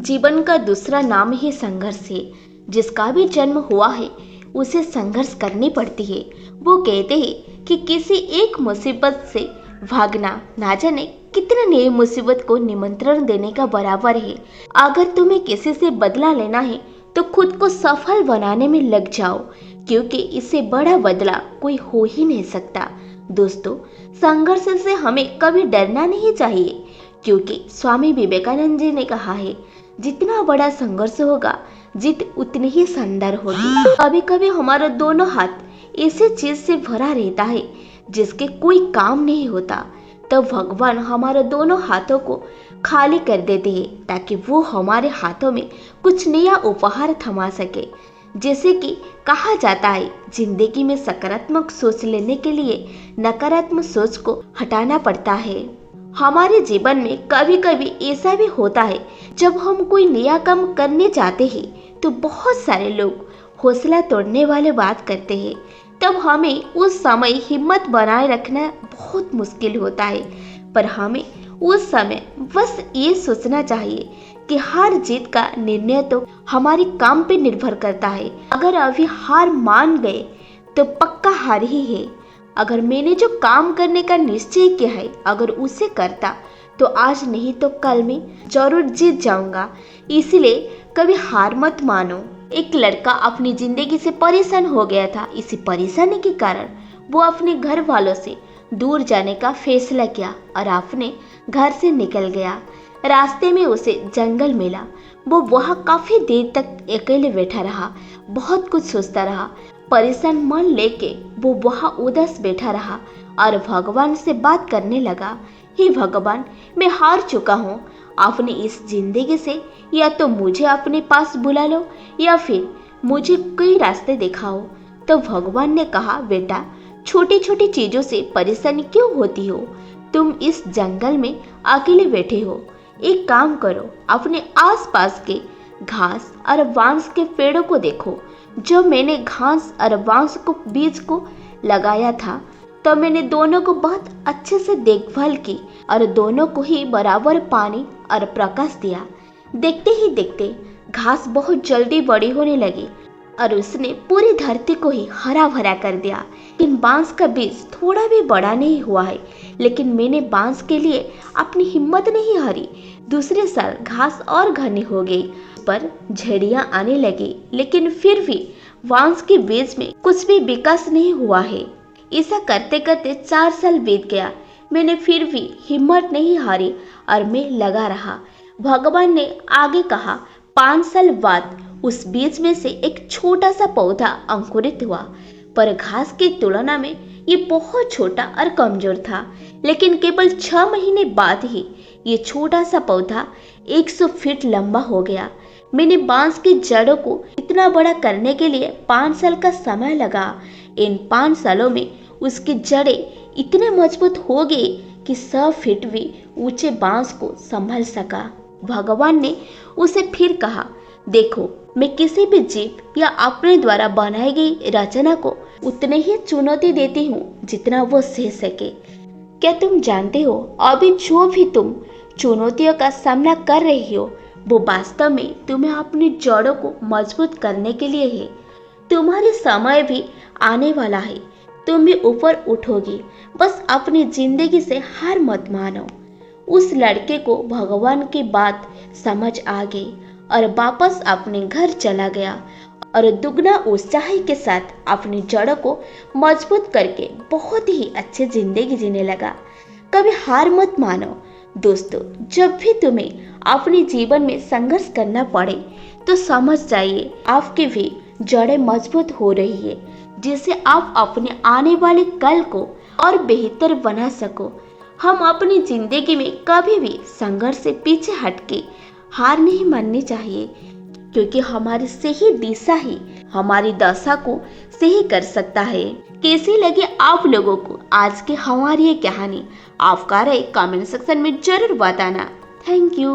जीवन का दूसरा नाम ही संघर्ष है। जिसका भी जन्म हुआ है उसे संघर्ष करनी पड़ती है। वो कहते हैं कि किसी एक मुसीबत से भागना ना जाने कितने नई मुसीबत को निमंत्रण देने का बराबर है। अगर तुम्हें किसी से बदला लेना है तो खुद को सफल बनाने में लग जाओ, क्योंकि इससे बड़ा बदला कोई हो ही नहीं सकता। दोस्तों, संघर्ष से हमें कभी डरना नहीं चाहिए, क्योंकि स्वामी विवेकानंद जी ने कहा है, जितना बड़ा संघर्ष होगा जीत उतनी ही शानदार होगी। कभी कभी हमारा दोनों हाथ ऐसी चीज से भरा रहता है जिसके कोई काम नहीं होता, तब भगवान हमारे दोनों हाथों को खाली कर देते हैं ताकि वो हमारे हाथों में कुछ नया उपहार थमा सके। जैसे कि कहा जाता है, जिंदगी में सकारात्मक सोच लेने के लिए नकारात्मक सोच को हटाना पड़ता है। हमारे जीवन में कभी कभी ऐसा भी होता है, जब हम कोई नया काम करने जाते हैं तो बहुत सारे लोग हौसला तोड़ने वाले बात करते हैं। तब हमें उस समय हिम्मत बनाए रखना बहुत मुश्किल होता है, पर हमें उस समय बस ये सोचना चाहिए कि हार जीत का निर्णय तो हमारे काम पे निर्भर करता है। अगर अभी हार मान गए तो पक्का हार ही है। अगर मैंने जो काम करने का निश्चय किया है अगर उसे करता तो आज नहीं तो कल मैं जरूर जीत जाऊंगा। इसलिए कभी हार मत मानो। एक लड़का अपनी जिंदगी से परेशान हो गया था। इसी परेशानी के कारण वो अपने घर वालों से दूर जाने का फैसला किया और अपने घर से निकल गया। रास्ते में उसे जंगल मिला। वो वहाँ काफी देर तक अकेले बैठा रहा, बहुत कुछ सोचता रहा। परेशान मन लेके वो वहाँ उदास बैठा रहा और भगवान से बात करने लगा, हे भगवान, मैं हार चुका हूँ। आपने इस जिंदगी से या तो मुझे अपने पास बुला लो या फिर मुझे कई रास्ते दिखाओ। तो भगवान ने कहा, बेटा, छोटी छोटी चीजों से परेशानी क्यों होती हो? तुम इस जंगल में अकेले बैठे हो। एक काम करो, अपने आसपास के घास और बांस के पेड़ों को देखो। जब मैंने घास और बांस को बीज को लगाया था तो मैंने दोनों को बहुत अच्छे से देखभाल की और दोनों को ही बराबर पानी और प्रकाश दिया। देखते ही देखते घास बहुत जल्दी बड़ी होने लगी और उसने पूरी धरती को ही हरा भरा कर दिया। लेकिन बांस का बीज थोड़ा भी बड़ा नहीं हुआ है, लेकिन मैंने बांस के लिए अपनी हिम्मत नहीं हारी। दूसरे साल घास और घनी हो गई, पर झड़ियां आने लगी, लेकिन फिर भी बांस के बीज में कुछ भी विकास नहीं हुआ है। ऐसा करते करते 4 साल बीत गया। मैंने फिर भी हिम्मत नहीं हारी और मैं लगा रहा। भगवान ने आगे कहा, 5 साल बाद उस बीज में से एक छोटा सा पौधा अंकुरित हुआ, पर घास की तुलना में ये बहुत छोटा और कमजोर था। लेकिन केवल 6 महीने बाद ही ये छोटा सा पौधा 100 फीट लंबा हो गया। मैंने बांस की जड़ों को इतना बड़ा करने के लिए 5 साल का समय लगा। इन 5 सालों में उसकी जड़ें इतने मजबूत हो गई कि 100 फीट भी ऊंचे बांस को संभाल सका। भगवान ने उसे फिर कहा, देखो, मैं किसी भी जीव या अपने द्वारा बनाई गई रचना को उतने ही चुनौती देती हूँ जितना वो सह सके। क्या तुम जानते हो, अभी जो भी तुम चुनौतियों का सामना कर रही हो वो वास्तव में तुम्हें अपनी जड़ों को मजबूत करने के लिए है। तुम्हारी समय भी आने वाला है, तुम भी ऊपर उठोगी। बस अपनी जिंदगी से हार मत मानो। उस लड़के को भगवान की बात समझ आ गई और वापस अपने घर चला गया और दुगना उत्साह के साथ अपनी जड़ों को मजबूत करके बहुत ही अच्छी जिंदगी जीने लगा। कभी हार मत मानो। दोस्तों, जब भी तुम्हें अपने जीवन में संघर्ष करना पड़े तो समझ जाइए आपकी भी जड़ें मजबूत हो रही है, जिससे आप अपने आने वाले कल को और बेहतर बना सको। हम अपनी जिंदगी में कभी भी संघर्ष से पीछे हटके हार नहीं माननी चाहिए, क्योंकि हमारी सही दिशा ही हमारी दशा को सही कर सकता है। कैसी लगी आप लोगों को आज की हमारी ये कहानी? आपका राय कमेंट सेक्शन में जरूर बताना। Thank you.